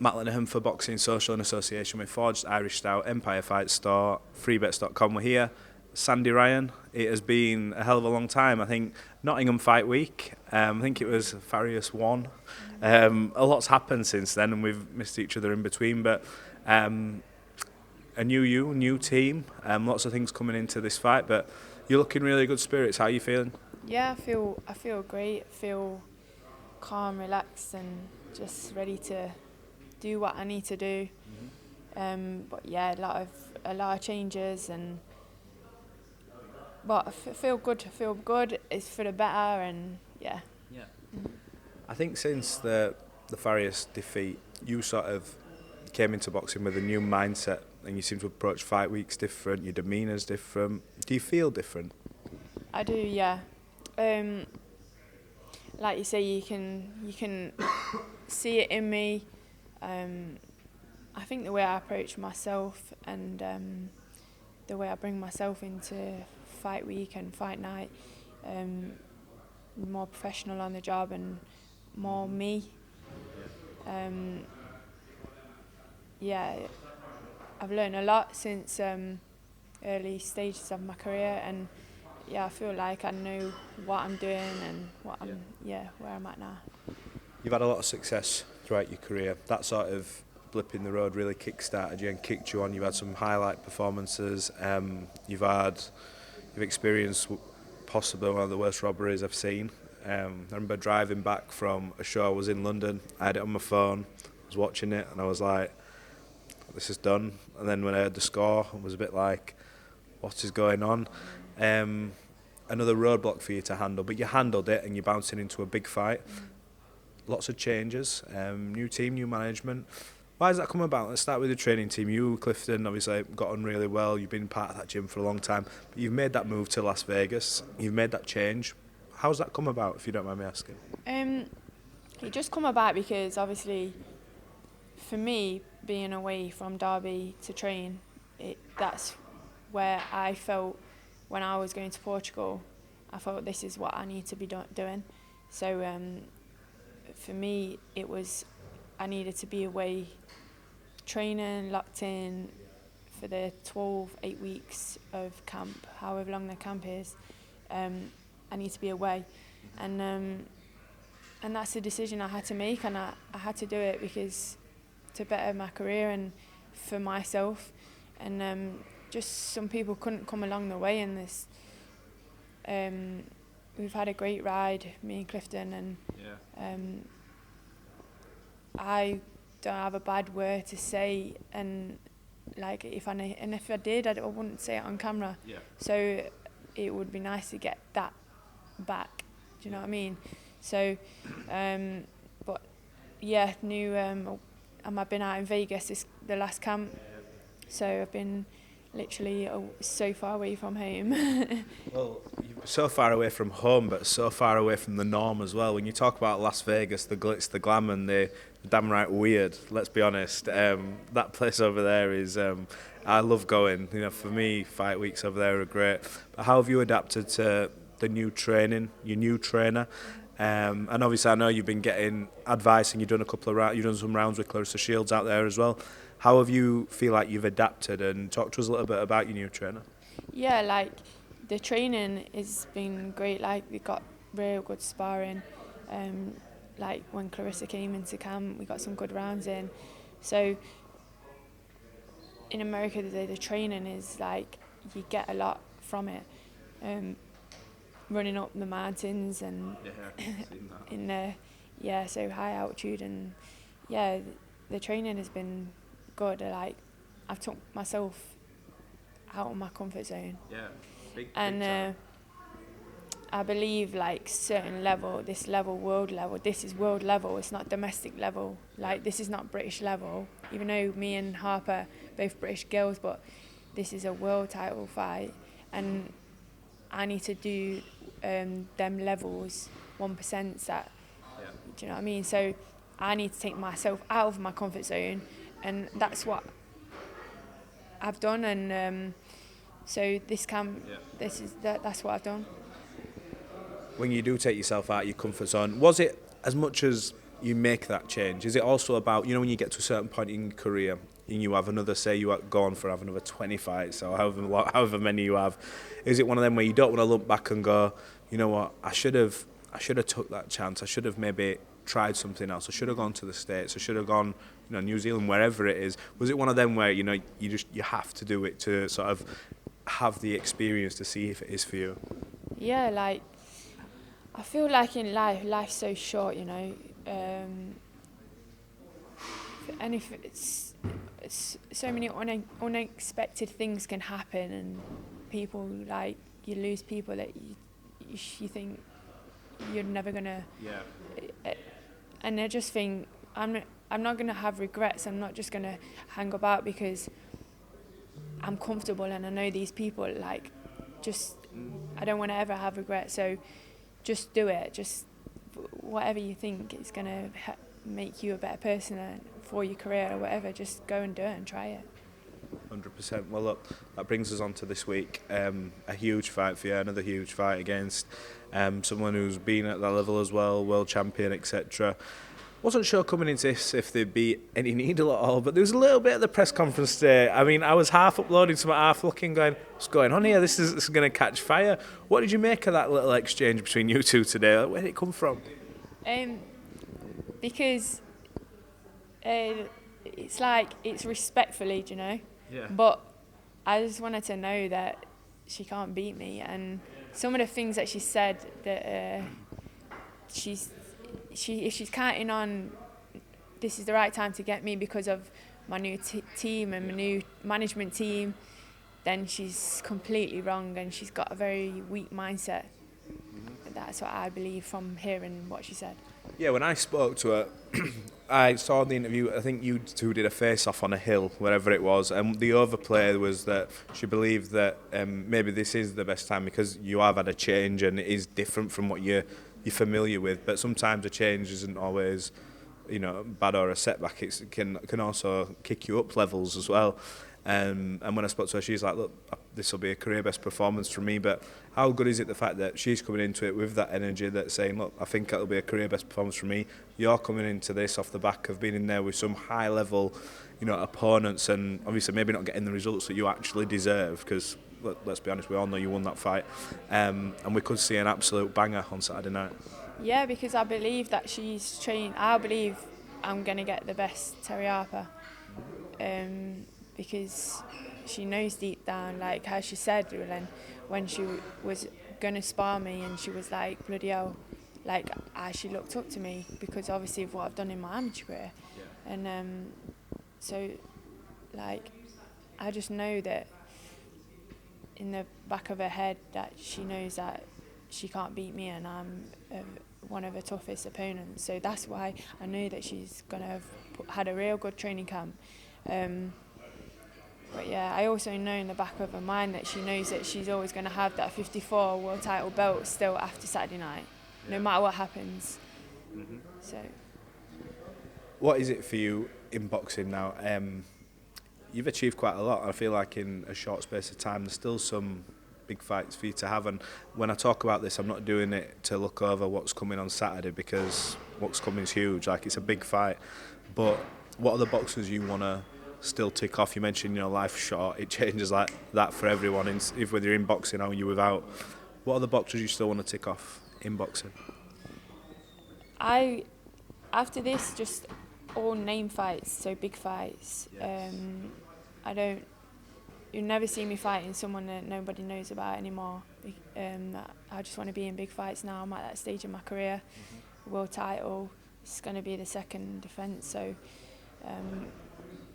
Matt Lenihan for Boxing Social and Association with Forged Irish Stout, Empire Fight Store, freebets.com. We're here. Sandy Ryan, it has been a hell of a long time. I think Nottingham Fight Week, I think it was Farius 1. A lot's happened since then and we've missed each other in between, but a new team, lots of things coming into this fight, but you're looking really good spirits. How are you feeling? Yeah, I feel great. I feel calm, relaxed, and just ready to do what I need to do. But yeah, a lot of changes, but I feel good. I feel good. It's for the better, and yeah. Yeah. I think since the Farius defeat, you sort of came into boxing with a new mindset, and you seem to approach fight weeks different. Your demeanour's different. Do you feel different? I do, yeah. Like you say, you can see it in me. I think the way I approach myself and the way I bring myself into fight week and fight night, more professional on the job and more me. Yeah, I've learned a lot since early stages of my career, and yeah, I feel like I know what I'm doing and where I'm at now. You've had a lot of success throughout your career. That sort of blip in the road really kick-started you and kicked you on. You've had some highlight performances. You've experienced possibly one of the worst robberies I've seen. I remember driving back from a show I was in London. I had it on my phone. I was watching it and I was like, this is done. And then when I heard the score, I was a bit like, what is going on? Another roadblock for you to handle, but you handled it and you're bouncing into a big fight. Lots of changes, new team, new management. Why has that come about? Let's start with the training team. You, Clifton, obviously got on really well. You've been part of that gym for a long time, but you've made that move to Las Vegas. You've made that change. How's that come about, if you don't mind me asking? It just come about because obviously, for me, being away from Derby to train, that's where I felt when I was going to Portugal. I thought this is what I need to be doing. So for me, it was I needed to be away, training, locked in for the 8 weeks of camp, however long the camp is. I need to be away, and that's a decision I had to make, and I had to do it because to better my career and for myself, and just some people couldn't come along the way in this. We've had a great ride, me and Clifton, and I don't have a bad word to say, and like if I did, I wouldn't say it on camera. Yeah. So it would be nice to get that back. Do you know what I mean? So, but yeah, I've been out in Vegas the last camp, so I've been literally so far away from home. Well, you're so far away from home, but so far away from the norm as well. When you talk about Las Vegas, the glitz, the glam, and the damn right weird, let's be honest, that place over there is, I love going. You know, for me, fight weeks over there are great. But how have you adapted to the new training, your new trainer? And obviously I know you've been getting advice and you've done some rounds with Claressa Shields out there as well. How have you feel like you've adapted, and talk to us a little bit about your new trainer? Yeah, like the training has been great. Like we got real good sparring. Like when Claressa came into camp, we got some good rounds in. So in America the training is like you get a lot from it. Running up the mountains and so high altitude, and yeah, the training has been good. Like I've took myself out of my comfort zone. Yeah, big I believe like certain level, world level. This is world level. It's not domestic level. Like this is not British level. Even though me and Harper both British girls, but this is a world title fight, and I need to do them levels 1%. That do you know what I mean? So I need to take myself out of my comfort zone, and that's what I've done. And so this camp, that's what I've done. When you do take yourself out of your comfort zone, was it as much as you make that change? Is it also about, you know, when you get to a certain point in your career and you have another, say you go on for have another 20 fights or however many you have, is it one of them where you don't want to look back and go, you know what, I should have took that chance, I should have maybe tried something else, I should have gone to the States, I should have gone, you know, New Zealand, wherever it is? Was it one of them where, you know, you have to do it to sort of have the experience to see if it is for you? Yeah, like, I feel like in life's so short, you know, and if it's so many unexpected things can happen, and people, like, you lose people that you think you're never gonna. Yeah. And I just think I'm not gonna have regrets. I'm not just gonna hang about because I'm comfortable and I know these people. Like, just I don't want to ever have regrets. So just do it. Just whatever you think is gonna make you a better person for your career or whatever. Just go and do it and try it. 100%. Well, look, that brings us on to this week. A huge fight for you, another huge fight against someone who's been at that level as well, world champion, etc. Wasn't sure coming into this if there'd be any needle at all, but there was a little bit at the press conference today. I mean, I was half uploading, some half looking, going, what's going on here? This is going to catch fire. What did you make of that little exchange between you two today? Where did it come from? Because it's like, it's respectfully, do you know? Yeah. But I just wanted to know that she can't beat me, and some of the things that she said, that if she's counting on this is the right time to get me because of my new team and my new management team, then she's completely wrong, and she's got a very weak mindset. That's what I believe from hearing what she said. Yeah, when I spoke to her, I saw the interview. I think you two did a face-off on a hill, wherever it was, and the overplay was that she believed that maybe this is the best time because you have had a change and it is different from what you're familiar with. But sometimes a change isn't always, you know, bad or a setback. It can also kick you up levels as well. And when I spoke to her, she's like, look, this will be a career best performance for me, but how good is it the fact that she's coming into it with that energy, that's saying, look, I think it'll be a career best performance for me. You're coming into this off the back of being in there with some high level, you know, opponents, and obviously maybe not getting the results that you actually deserve, because let's be honest, we all know you won that fight, and we could see an absolute banger on Saturday night. Yeah, because I believe that she's trained. I believe I'm going to get the best Terri Harper. Because she knows deep down, like how she said when she was going to spar me, and she was like, bloody hell, like she looked up to me because obviously of what I've done in my amateur career. Yeah. And so, like, I just know that in the back of her head that she knows that she can't beat me, and I'm one of her toughest opponents. So that's why I know that she's going to have had a real good training camp. But yeah, I also know in the back of her mind that she knows that she's always going to have that 54 world title belt still after Saturday night, no matter what happens. Mm-hmm. So, what is it for you in boxing now? You've achieved quite a lot. I feel like in a short space of time, there's still some big fights for you to have. And when I talk about this, I'm not doing it to look over what's coming on Saturday, because what's coming is huge. Like, it's a big fight. But what are the boxers you want to still tick off? You mentioned, you know, life's short. It changes like that for everyone, if whether you're in boxing or you're without. What are the boxers you still want to tick off in boxing? After this, just all name fights, so big fights. Yes. You'll never see me fighting someone that nobody knows about anymore. I just want to be in big fights now. I'm at that stage in my career. Mm-hmm. World title. It's going to be the second defence, so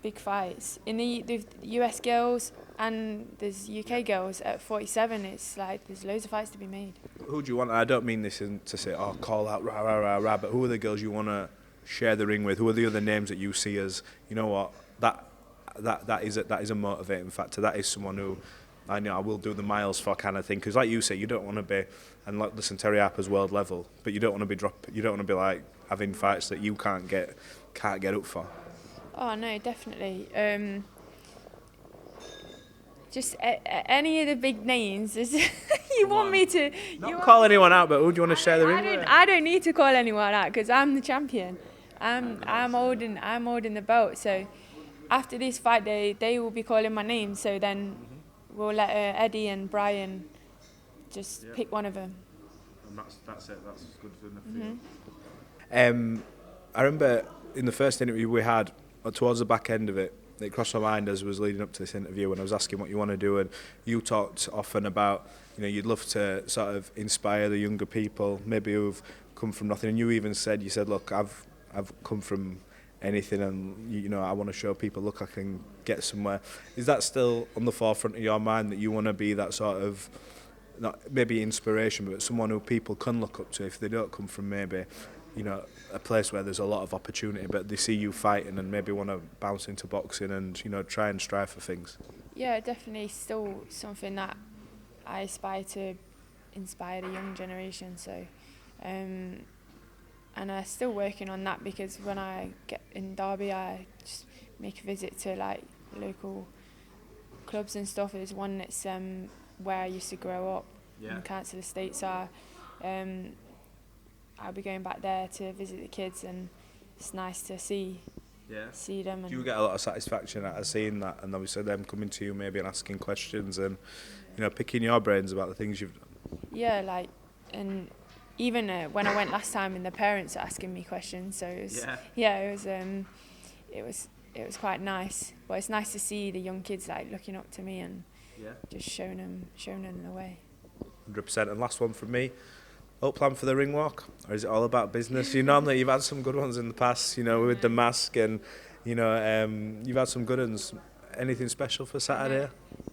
big fights. In the US girls and there's UK girls at 47, it's like there's loads of fights to be made. Who do you want? I don't mean this to say, oh, call out, rah, rah, rah, rah, but who are the girls you want to share the ring with? Who are the other names that you see as, you know what, that is a motivating factor. That is someone who I know I will do the miles for kind of thing. Because like you say, you don't want to be, and like, listen, Terri Harper's world level, but you don't want to be you don't want to be like having fights that you can't get up for. Oh no, definitely. Just any of the big names. You want me to? Not call anyone out, but who do you want to share the ring with? I don't need to call anyone out because I'm the champion. I'm holding the belt. So after this fight, they will be calling my name. So then we'll let Eddie and Brian just pick one of them. And that's it. That's good enough for you. I remember in the first interview we had, towards the back end of it, it crossed my mind as I was leading up to this interview, and I was asking what you want to do, and you talked often about, you'd love to sort of inspire the younger people, maybe who've come from nothing, and you said, look, I've come from anything, and I want to show people, look, I can get somewhere. Is that still on the forefront of your mind, that you want to be that sort of, not maybe inspiration, but someone who people can look up to if they don't come from maybe a place where there's a lot of opportunity, but they see you fighting and maybe want to bounce into boxing and try and strive for things? Yeah, definitely still something that I aspire to inspire the young generation. So and I'm still working on that, because when I get in Derby, I just make a visit to like local clubs and stuff. There's one that's where I used to grow up in Council Estate, so I'll be going back there to visit the kids, and it's nice to see them. And do you get a lot of satisfaction out of seeing that, and obviously them coming to you maybe and asking questions and picking your brains about the things you've done? Yeah, and even when I went last time, and the parents are asking me questions, so it was quite nice. But it's nice to see the young kids looking up to me and just showing them the way. 100%. And last one from me. Plan for the ring walk, or is it all about business? Normally you've had some good ones in the past, with the mask, and you've had some good ones. Anything special for Saturday?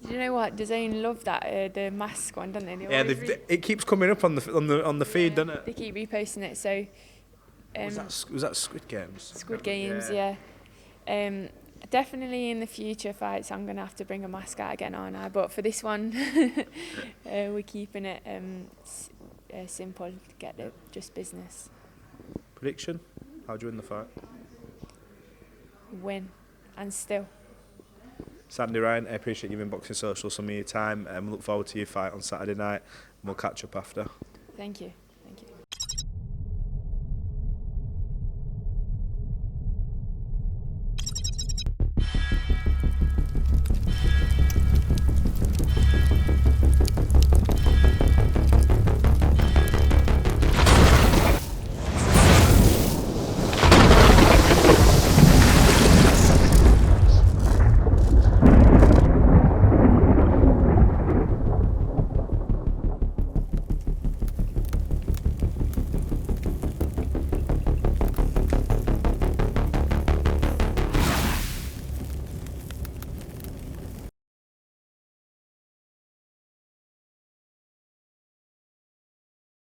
You know what? DAZN love that the mask one, don't they? It keeps coming up on the feed, doesn't it? They keep reposting it. So was that Squid Games? Squid Games, yeah. Definitely in the future fights, I'm gonna have to bring a mask out again, aren't I? But for this one, we're keeping it simple to get it just business. Prediction? How do you win the fight? Win, and still. Sandy Ryan, I appreciate you in Boxing Social some of your time, and we look forward to your fight on Saturday night, and we'll catch up after. Thank you.